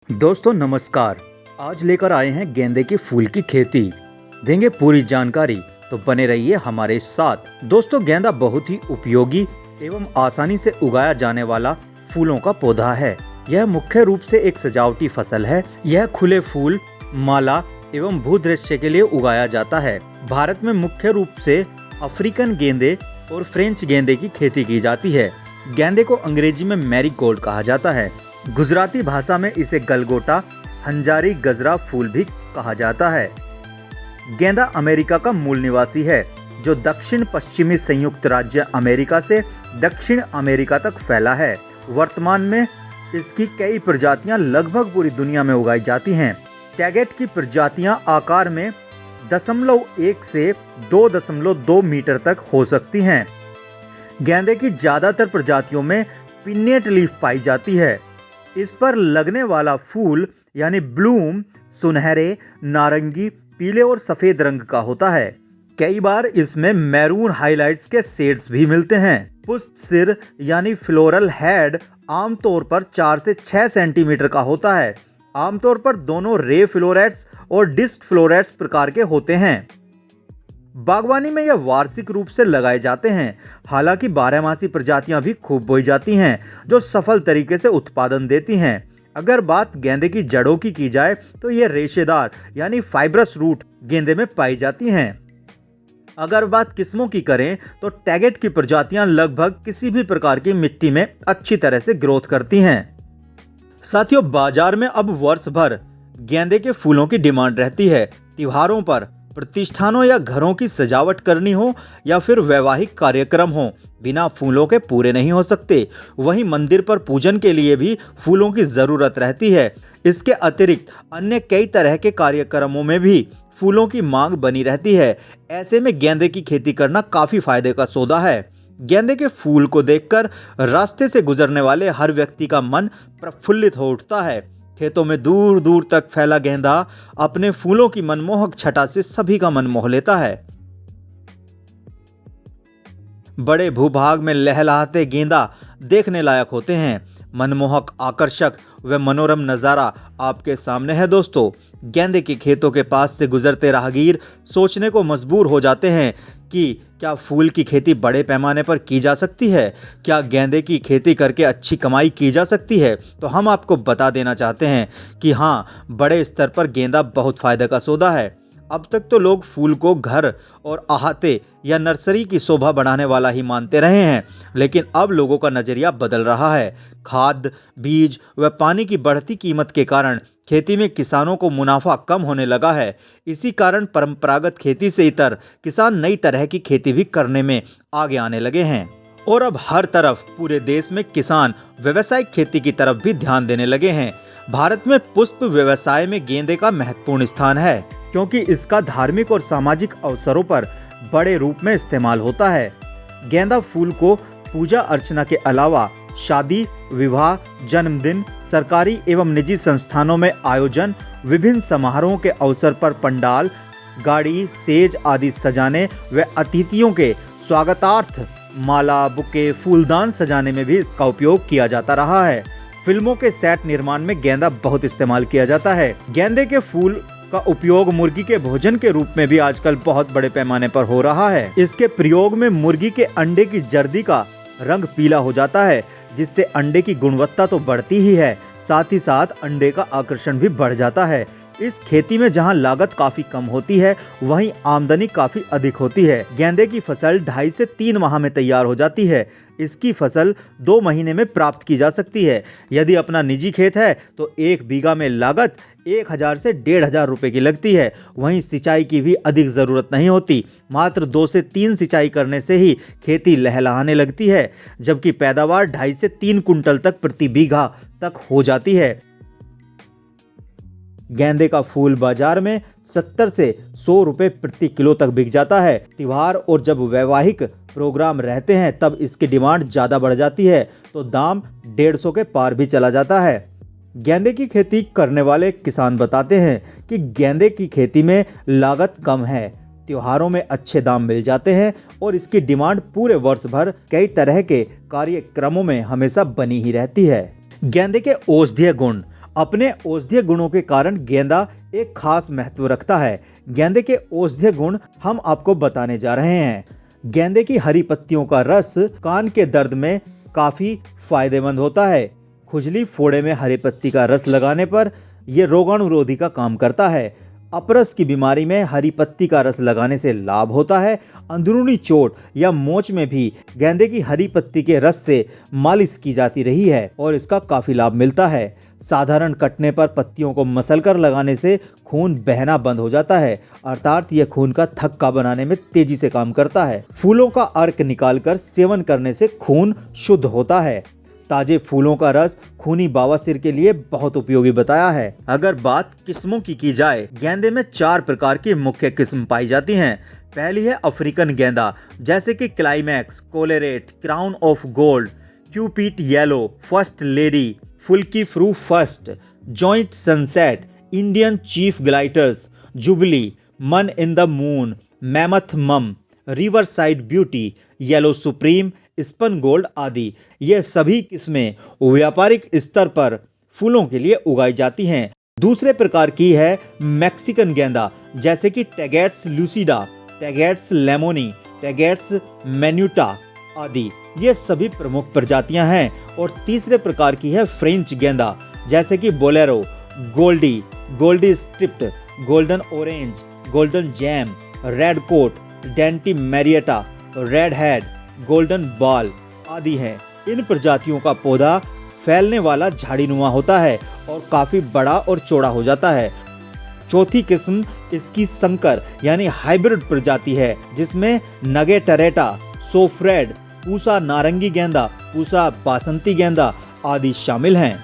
दोस्तों नमस्कार। आज लेकर आए हैं गेंदे के फूल की खेती। देंगे पूरी जानकारी, तो बने रहिए हमारे साथ। दोस्तों गेंदा बहुत ही उपयोगी एवं आसानी से उगाया जाने वाला फूलों का पौधा है। यह मुख्य रूप से एक सजावटी फसल है। यह खुले फूल, माला एवं भूदृश्य के लिए उगाया जाता है। भारत में मुख्य रूप से अफ्रीकन गेंदे और फ्रेंच गेंदे की खेती की जाती है। गेंदे को अंग्रेजी में मैरीगोल्ड कहा जाता है। गुजराती भाषा में इसे गलगोटा, हंजारी, गजरा फूल भी कहा जाता है। गेंदा अमेरिका का मूल निवासी है, जो दक्षिण पश्चिमी संयुक्त राज्य अमेरिका से दक्षिण अमेरिका तक फैला है। वर्तमान में इसकी कई प्रजातियां लगभग पूरी दुनिया में उगाई जाती हैं। टैगेट की प्रजातियां आकार में 0.1 से 2.2 मीटर तक हो सकती हैं। गेंदे की ज्यादातर प्रजातियों में पिन्नेट लीफ पाई जाती है। इस पर लगने वाला फूल यानी ब्लूम सुनहरे, नारंगी, पीले और सफेद रंग का होता है। कई बार इसमें मैरून हाइलाइट्स के शेड्स भी मिलते हैं। पुष्प सिर यानी फ्लोरल हेड आमतौर पर 4 से 6 सेंटीमीटर का होता है। आमतौर पर दोनों रे फ्लोरेट्स और डिस्क फ्लोरेट्स प्रकार के होते हैं। बागवानी में यह वार्षिक रूप से लगाए जाते हैं। हालांकि बारहमासी प्रजातियां भी खूब बोई जाती हैं, जो सफल तरीके से उत्पादन देती हैं। अगर बात गेंदे की जड़ों की जाए तो यह रेशेदार यानी फाइब्रस रूट गेंदे में पाई जाती हैं। अगर बात किस्मों की करें तो टैगेट की प्रजातियां लगभग किसी भी प्रकार की मिट्टी में अच्छी तरह से ग्रोथ करती हैं। साथियों, बाजार में अब वर्ष भर गेंदे के फूलों की डिमांड रहती है। त्योहारों पर, प्रतिष्ठानों या घरों की सजावट करनी हो या फिर वैवाहिक कार्यक्रम हो, बिना फूलों के पूरे नहीं हो सकते। वहीं मंदिर पर पूजन के लिए भी फूलों की जरूरत रहती है। इसके अतिरिक्त अन्य कई तरह के कार्यक्रमों में भी फूलों की मांग बनी रहती है। ऐसे में गेंदे की खेती करना काफी फायदे का सौदा है। गेंदे के फूल को देखकर रास्ते से गुजरने वाले हर व्यक्ति का मन प्रफुल्लित हो उठता है। खेतों में दूर दूर तक फैला गेंदा अपने फूलों की मनमोहक छटा से सभी का मन मोह लेता है। बड़े भूभाग में लहलहाते गेंदा देखने लायक होते हैं। मनमोहक, आकर्षक व मनोरम नज़ारा आपके सामने है। दोस्तों, गेंदे के खेतों के पास से गुजरते राहगीर सोचने को मजबूर हो जाते हैं कि क्या फूल की खेती बड़े पैमाने पर की जा सकती है? क्या गेंदे की खेती करके अच्छी कमाई की जा सकती है? तो हम आपको बता देना चाहते हैं कि हाँ, बड़े स्तर पर गेंदा बहुत फ़ायदे का सौदा है। अब तक तो लोग फूल को घर और अहाते या नर्सरी की शोभा बढ़ाने वाला ही मानते रहे हैं, लेकिन अब लोगों का नज़रिया बदल रहा है। खाद, बीज व पानी की बढ़ती कीमत के कारण खेती में किसानों को मुनाफा कम होने लगा है। इसी कारण परंपरागत खेती से इतर किसान नई तरह की खेती भी करने में आगे आने लगे हैं। और अब हर तरफ पूरे देश में किसान व्यावसायिक खेती की तरफ भी ध्यान देने लगे हैं। भारत में पुष्प व्यवसाय में गेंदे का महत्वपूर्ण स्थान है, क्योंकि इसका धार्मिक और सामाजिक अवसरों पर बड़े रूप में इस्तेमाल होता है। गेंदा फूल को पूजा अर्चना के अलावा शादी, विवाह, जन्मदिन, सरकारी एवं निजी संस्थानों में आयोजन, विभिन्न समारोहों के अवसर पर पंडाल, गाड़ी, सेज आदि सजाने व अतिथियों के स्वागतार्थ माला, बुके, फूलदान सजाने में भी इसका उपयोग किया जाता रहा है। फिल्मों के सेट निर्माण में गेंदा बहुत इस्तेमाल किया जाता है। गेंदे के फूल का उपयोग मुर्गी के भोजन के रूप में भी आजकल बहुत बड़े पैमाने पर हो रहा है। इसके प्रयोग में मुर्गी के अंडे की जर्दी का रंग पीला हो जाता है, जिससे अंडे की गुणवत्ता तो बढ़ती ही है, साथ ही साथ अंडे का आकर्षण भी बढ़ जाता है। इस खेती में जहां लागत काफी कम होती है, वहीं आमदनी काफी अधिक होती है। गेंदे की फसल 2.5 से 3 माह में तैयार हो जाती है। इसकी फसल 2 महीने में प्राप्त की जा सकती है। यदि अपना निजी खेत है तो 1 बीघा में लागत 1000 से 1500 रुपए की लगती है। वहीं सिंचाई की भी अधिक ज़रूरत नहीं होती। मात्र 2 से 3 सिंचाई करने से ही खेती लहलहाने लगती है, जबकि पैदावार 2.5 से 3 कुंटल तक प्रति बीघा तक हो जाती है। गेंदे का फूल बाजार में 70 से 100 रुपए प्रति किलो तक बिक जाता है। त्योहार और जब वैवाहिक प्रोग्राम रहते हैं तब इसकी डिमांड ज़्यादा बढ़ जाती है, तो दाम 150 के पार भी चला जाता है। गेंदे की खेती करने वाले किसान बताते हैं कि गेंदे की खेती में लागत कम है, त्योहारों में अच्छे दाम मिल जाते हैं और इसकी डिमांड पूरे वर्ष भर कई तरह के कार्यक्रमों में हमेशा बनी ही रहती है। गेंदे के औषधीय गुण अपने औषधीय गुणों के कारण गेंदा एक खास महत्व रखता है। गेंदे के औषधीय गुण हम आपको बताने जा रहे हैं। गेंदे की हरी पत्तियों का रस कान के दर्द में काफी फायदेमंद होता है। खुजली फोड़े में हरी पत्ती का रस लगाने पर यह रोगाणुरोधी का काम करता है। अपरस की बीमारी में हरी पत्ती का रस लगाने से लाभ होता है। अंदरूनी चोट या मोच में भी गेंदे की हरी पत्ती के रस से मालिश की जाती रही है और इसका काफी लाभ मिलता है। साधारण कटने पर पत्तियों को मसलकर लगाने से खून बहना बंद हो जाता है, अर्थात यह खून का थक्का बनाने में तेजी से काम करता है। फूलों का अर्क निकालकर सेवन करने से खून शुद्ध होता है। ताजे फूलों का रस खूनी बवासीर के लिए बहुत उपयोगी बताया है। अगर बात किस्मों की जाए, गेंदे में 4 प्रकार की मुख्य किस्म पाई जाती हैं। पहली है अफ्रीकन गेंदा, जैसे कि climax, collarette, crown of gold, cupid yellow, first lady, फुल्की फ्रू first, giant sunset, Indian chief glitters, jubilee, man in the moon, mammoth mum, river side beauty, yellow supreme, spun gold आदि। ये सभी किस्में व्यापारिक स्तर पर फूलों के लिए उगाई जाती हैं। दूसरे प्रकार की है मैक्सिकन गेंदा, जैसे कि टैगेट्स लूसिडा, टैगेट्स लेमोनी, टैगेट्स मैन्यूटा आदि। ये सभी प्रमुख प्रजातियां हैं। और तीसरे प्रकार की है फ्रेंच गेंदा, जैसे कि bolero, goldie, goldie striped, golden orange, golden gem, red coat, dainty Marietta, red head, golden ball आदि हैं। इन प्रजातियों का पौधा फैलने वाला झाड़ीनुमा होता है और काफी बड़ा और चौड़ा हो जाता है। चौथी किस्म इसकी संकर यानी हाइब्रिड प्रजाति है, जिसमें नगे टरेटा, सोफ्रेड, पूसा नारंगी गेंदा, पूसा बासंती गेंदा आदि शामिल हैं।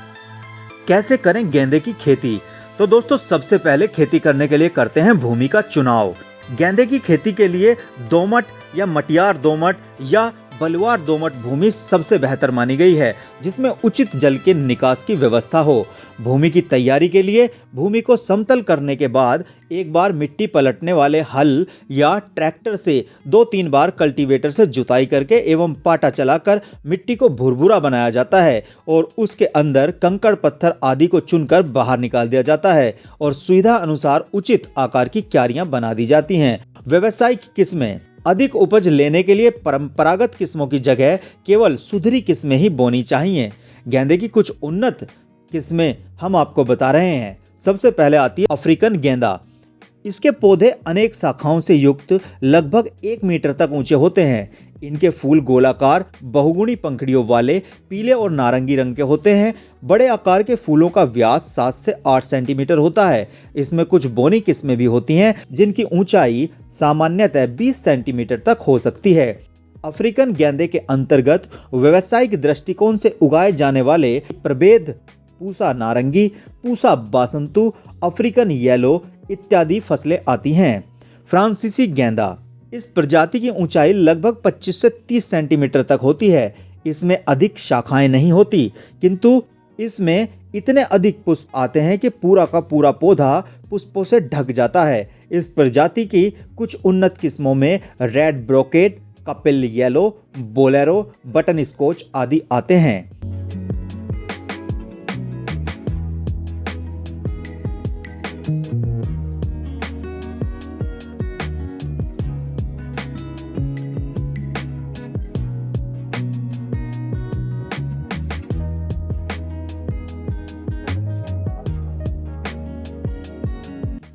कैसे करें गेंदे की खेती? तो दोस्तों, सबसे पहले खेती करने के लिए करते हैं भूमि का चुनाव। गेंदे की खेती के लिए दोमट या मटियार दोमट या बलुआर दोमट भूमि सबसे बेहतर मानी गई है, जिसमें उचित जल के निकास की व्यवस्था हो। भूमि की तैयारी के लिए भूमि को समतल करने के बाद एक बार मिट्टी पलटने वाले हल या ट्रैक्टर से 2-3 बार कल्टीवेटर से जुताई करके एवं पाटा चलाकर मिट्टी को भुरभुरा बनाया जाता है और उसके अंदर कंकड़ पत्थर आदि को चुनकर बाहर निकाल दिया जाता है और सुविधा अनुसार उचित आकार की क्यारियां बना दी जाती हैं। व्यावसायिक किस्में अधिक उपज लेने के लिए परंपरागत किस्मों की जगह केवल सुधरी किस्में ही बोनी चाहिए। गेंदे की कुछ उन्नत किस्में हम आपको बता रहे हैं। सबसे पहले आती है अफ्रीकन गेंदा। इसके पौधे अनेक शाखाओं से युक्त लगभग 1 मीटर तक ऊंचे होते हैं। इनके फूल गोलाकार बहुगुणी पंखुड़ियों वाले पीले और नारंगी रंग के होते हैं। बड़े आकार के फूलों का व्यास 7 से 8 सेंटीमीटर होता है। इसमें कुछ बोनी किस्में भी होती हैं, जिनकी ऊंचाई सामान्यतः 20 सेंटीमीटर तक हो सकती है। अफ्रीकन गेंदे के अंतर्गत व्यावसायिक दृष्टिकोण से उगाए जाने वाले प्रभेद पूसा नारंगी, पूसा बासंतु, अफ्रीकन येलो इत्यादि फसलें आती हैं। फ्रांसीसी गेंदा, इस प्रजाति की ऊंचाई लगभग 25 से 30 सेंटीमीटर तक होती है। इसमें अधिक शाखाएं नहीं होती, किंतु इसमें इतने अधिक पुष्प आते हैं कि पूरा का पूरा पौधा पुष्पों से ढक जाता है। इस प्रजाति की कुछ उन्नत किस्मों में red brocade, Kapil yellow, Bolero, button scotch आदि आते हैं।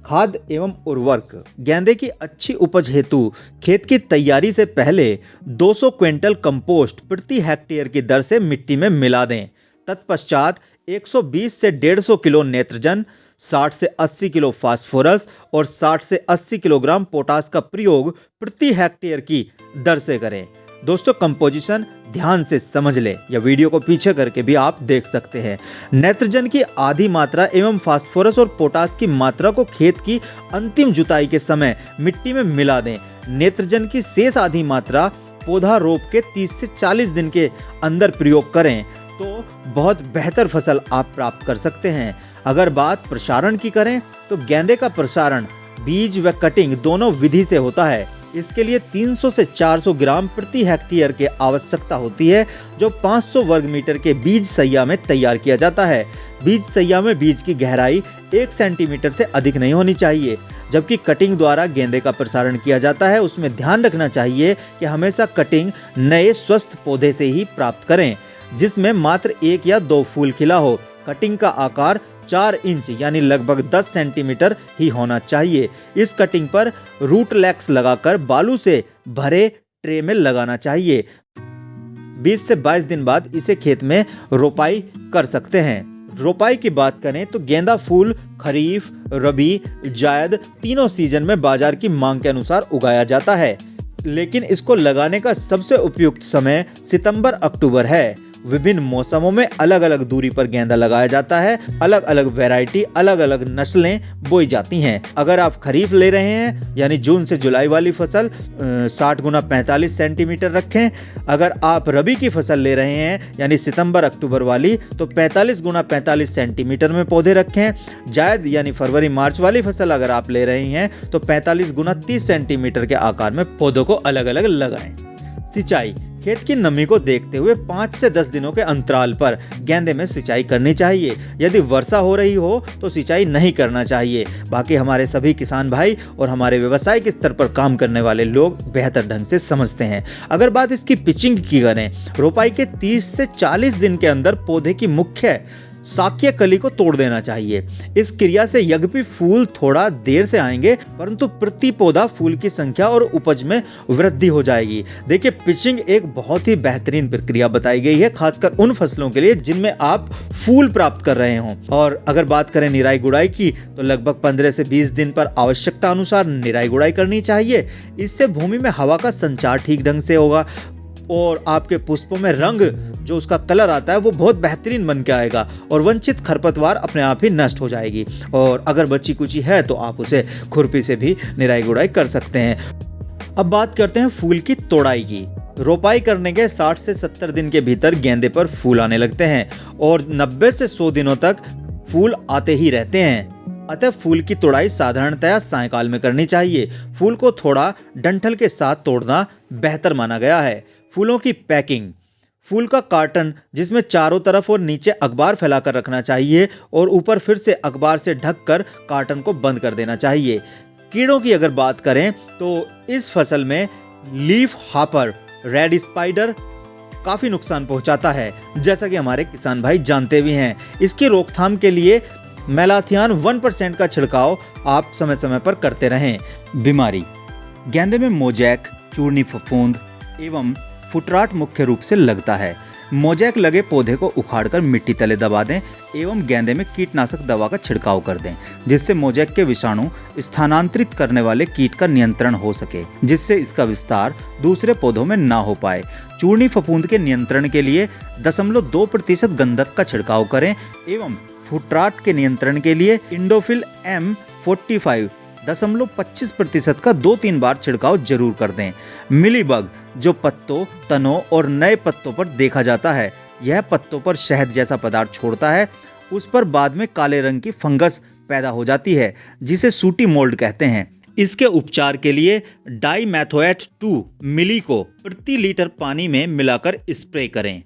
खाद एवं उर्वरक। गेंदे की अच्छी उपज हेतु खेत की तैयारी से पहले 200 क्विंटल कंपोस्ट प्रति हेक्टेयर की दर से मिट्टी में मिला दें। तत्पश्चात 120 से 150 किलो नेत्रजन, 60 से 80 किलो फास्फोरस और 60 से 80 किलोग्राम पोटास का प्रयोग प्रति हेक्टेयर की दर से करें। दोस्तों, कंपोजिशन ध्यान से समझ लें या वीडियो को पीछे करके भी आप देख सकते हैं। नाइट्रोजन की आधी मात्रा एवं फास्फोरस और पोटास की मात्रा को खेत की अंतिम जुताई के समय मिट्टी में मिला दें। नाइट्रोजन की शेष आधी मात्रा पौधा रोप के 30 से 40 दिन के अंदर प्रयोग करें तो बहुत बेहतर फसल आप प्राप्त कर सकते हैं। अगर बात प्रसारण की करें तो गेंदे का प्रसारण बीज व कटिंग दोनों विधि से होता है। इसके लिए 300 से 400 ग्राम प्रति हेक्टेयर की आवश्यकता होती है, जो 500 वर्ग मीटर के बीज सैया में तैयार किया जाता है। बीज सैया में बीज की गहराई 1 सेंटीमीटर से अधिक नहीं होनी चाहिए। जबकि कटिंग द्वारा गेंदे का प्रसारण किया जाता है, उसमें ध्यान रखना चाहिए कि हमेशा कटिंग नए स्वस्थ पौधे से ही प्राप्त करें, जिसमें मात्र 1 या 2 फूल खिला हो। कटिंग का आकार 4 इंच यानी लगभग 10 सेंटीमीटर ही होना चाहिए। इस कटिंग पर रूट लैक्स लगाकर बालू से भरे ट्रे में लगाना चाहिए। 20 से 22 दिन बाद इसे खेत में रोपाई कर सकते हैं। रोपाई की बात करें तो गेंदा फूल खरीफ, रबी, जायद तीनों सीजन में बाजार की मांग के अनुसार उगाया जाता है, लेकिन इसको लगाने का सबसे उपयुक्त समय सितंबर अक्टूबर है। विभिन्न मौसमों में अलग अलग दूरी पर गेंदा लगाया जाता है। अलग अलग वैरायटी, अलग अलग नस्लें बोई जाती हैं। अगर आप खरीफ ले रहे हैं यानी जून से जुलाई वाली फसल 60 गुना 45 सेंटीमीटर रखें। अगर आप रबी की फसल ले रहे हैं यानी सितंबर अक्टूबर वाली तो 45 गुना 45 सेंटीमीटर में पौधे रखें। जायद यानी फरवरी मार्च वाली फसल अगर आप ले रहे हैं तो 45 गुना 30 सेंटीमीटर के आकार में पौधों को अलग अलग लगाएं। सिंचाई खेत की नमी को देखते हुए 5 से 10 दिनों के अंतराल पर गेंदे में सिंचाई करनी चाहिए। यदि वर्षा हो रही हो तो सिंचाई नहीं करना चाहिए। बाकी हमारे सभी किसान भाई और हमारे व्यावसायिक स्तर पर काम करने वाले लोग बेहतर ढंग से समझते हैं। अगर बात इसकी पिचिंग की करें, रोपाई के 30 से 40 दिन के अंदर पौधे की मुख्य शाकीय कली को तोड़ देना चाहिए। इस क्रिया से यद्यपि फूल थोड़ा देर से आएंगे, परंतु प्रति पौधा फूल की संख्या और उपज में वृद्धि हो जाएगी। देखिए, पिचिंग एक बहुत ही बेहतरीन प्रक्रिया बताई गई है, खासकर उन फसलों के लिए जिनमें आप फूल प्राप्त कर रहे हों। और अगर बात करें निराई गुड़ाई की तो लगभग 15 से 20 दिन पर आवश्यकता अनुसार निराई गुड़ाई करनी चाहिए। इससे भूमि में हवा का संचार ठीक ढंग से होगा और आपके पुष्पों में रंग जो उसका कलर आता है वो बहुत बेहतरीन बन के आएगा और वंचित खरपतवार अपने आप ही नष्ट हो जाएगी। और अगर बची कुची है तो आप उसे खुरपी से भी निराई गुड़ाई कर सकते हैं। अब बात करते हैं फूल की तोड़ाई की। रोपाई करने के 60 से 70 दिन के भीतर गेंदे पर फूल आने लगते हैं और 90 से 100 दिनों तक फूल आते ही रहते हैं। अतः फूल की तोड़ाई साधारणतया सायंकाल में करनी चाहिए। फूल को थोड़ा डंठल के साथ तोड़ना बेहतर माना गया है। फूलों की पैकिंग, फूल का कार्टन जिसमें चारों तरफ और नीचे अखबार फैलाकर रखना चाहिए और ऊपर फिर से अखबार से ढककर कार्टन को बंद कर देना चाहिए। कीड़ों की अगर बात करें तो इस फसल में लीफ हॉपर, रेड स्पाइडर काफी नुकसान पहुंचाता है, जैसा कि हमारे किसान भाई जानते भी हैं। इसकी रोकथाम के लिए मेलाथियान 1% का छिड़काव आप समय समय पर करते रहें। बीमारी, गेंदे में मोजैक, चूर्णी फफूंद एवं फुटराट मुख्य रूप से लगता है। मोजैक लगे पौधे को उखाड़कर मिट्टी तले दबा दें एवं गेंदे में कीटनाशक दवा का छिड़काव कर दें, जिससे मोजैक के विषाणु स्थानांतरित करने वाले कीट का नियंत्रण हो सके, जिससे इसका विस्तार दूसरे पौधों में ना हो पाए। चूर्णी फफूंद के नियंत्रण के लिए 0.2% गंधक का छिड़काव करें एवं फुटराट के नियंत्रण के लिए इंडोफिल M45 0.25% का 2-3 बार छिड़काव जरूर कर दें। मिलीबग जो पत्तों, तनों और नए पत्तों पर देखा जाता है, यह पत्तों पर शहद जैसा पदार्थ छोड़ता है। उस पर बाद में काले रंग की फंगस पैदा हो जाती है, जिसे सूटी मोल्ड कहते हैं। इसके उपचार के लिए डाइमेथोएट 2 मिली को प्रति लीटर पानी में मिलाकर स्प्रे करें।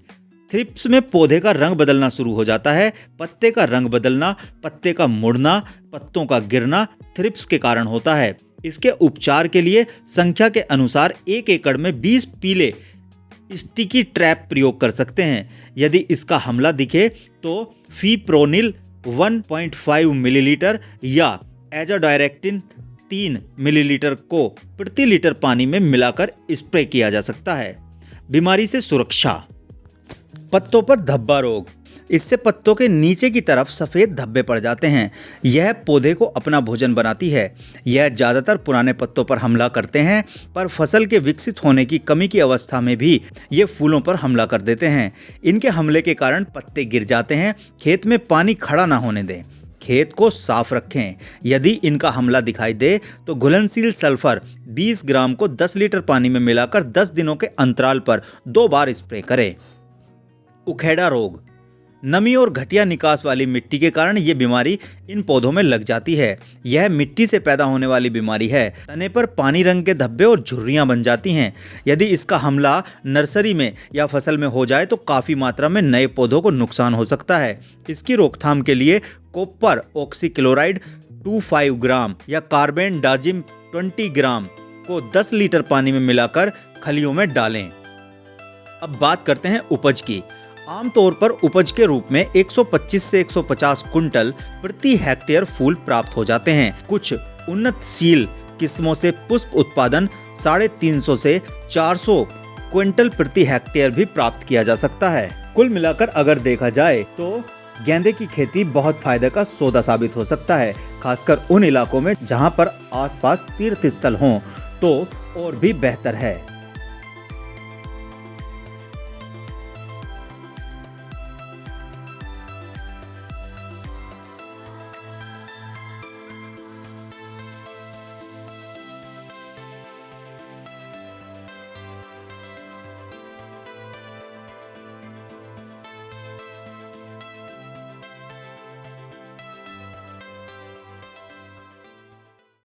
थ्रिप्स में पौधे का रंग बदलना शुरू हो जाता है। पत्ते का रंग बदलना, पत्ते का मुड़ना, पत्तों का गिरना थ्रिप्स के कारण होता है। इसके उपचार के लिए संख्या के अनुसार 1 एकड़ में 20 पीले स्टिकी ट्रैप प्रयोग कर सकते हैं। यदि इसका हमला दिखे तो फीप्रोनिल 1.5 मिलीलीटर या एजाडायरेक्टिन 3 मिलीलीटर को प्रति लीटर पानी में मिलाकर स्प्रे किया जा सकता है। बीमारी से सुरक्षा, पत्तों पर धब्बा रोग, इससे पत्तों के नीचे की तरफ सफ़ेद धब्बे पड़ जाते हैं। यह पौधे को अपना भोजन बनाती है। यह ज़्यादातर पुराने पत्तों पर हमला करते हैं, पर फसल के विकसित होने की कमी की अवस्था में भी ये फूलों पर हमला कर देते हैं। इनके हमले के कारण पत्ते गिर जाते हैं। खेत में पानी खड़ा ना होने दें। खेत को साफ रखें। यदि इनका हमला दिखाई दे तो घुलनशील सल्फर 20 ग्राम को 10 लीटर पानी में मिलाकर 10 दिनों के अंतराल पर 2 बार स्प्रे करें। उखेड़ा रोग, नमी और घटिया निकास वाली मिट्टी के कारण ये बीमारी इन पौधों में लग जाती है। यह मिट्टी से पैदा होने वाली बीमारी है। तने पर पानी रंग के धब्बे और झुर्रियां बन जाती हैं। यदि इसका हमला नर्सरी में या फसल में हो जाए तो काफी मात्रा में नए पौधों को नुकसान हो सकता है। इसकी रोकथाम के लिए कॉपर ऑक्सीक्लोराइड 25 ग्राम या कार्बेंडाजिम 20 ग्राम को 10 लीटर पानी में मिलाकर खलियों में डालें। अब बात करते हैं उपज की। आमतौर पर उपज के रूप में 125 से 150 कुंटल प्रति हेक्टेयर फूल प्राप्त हो जाते हैं। कुछ उन्नतशील किस्मों से पुष्प उत्पादन 350 से 400 क्विंटल प्रति हेक्टेयर भी प्राप्त किया जा सकता है। कुल मिलाकर अगर देखा जाए तो गेंदे की खेती बहुत फायदे का सौदा साबित हो सकता है, खासकर उन इलाकों में जहां पर आसपास तीर्थ स्थल हों तो और भी बेहतर है।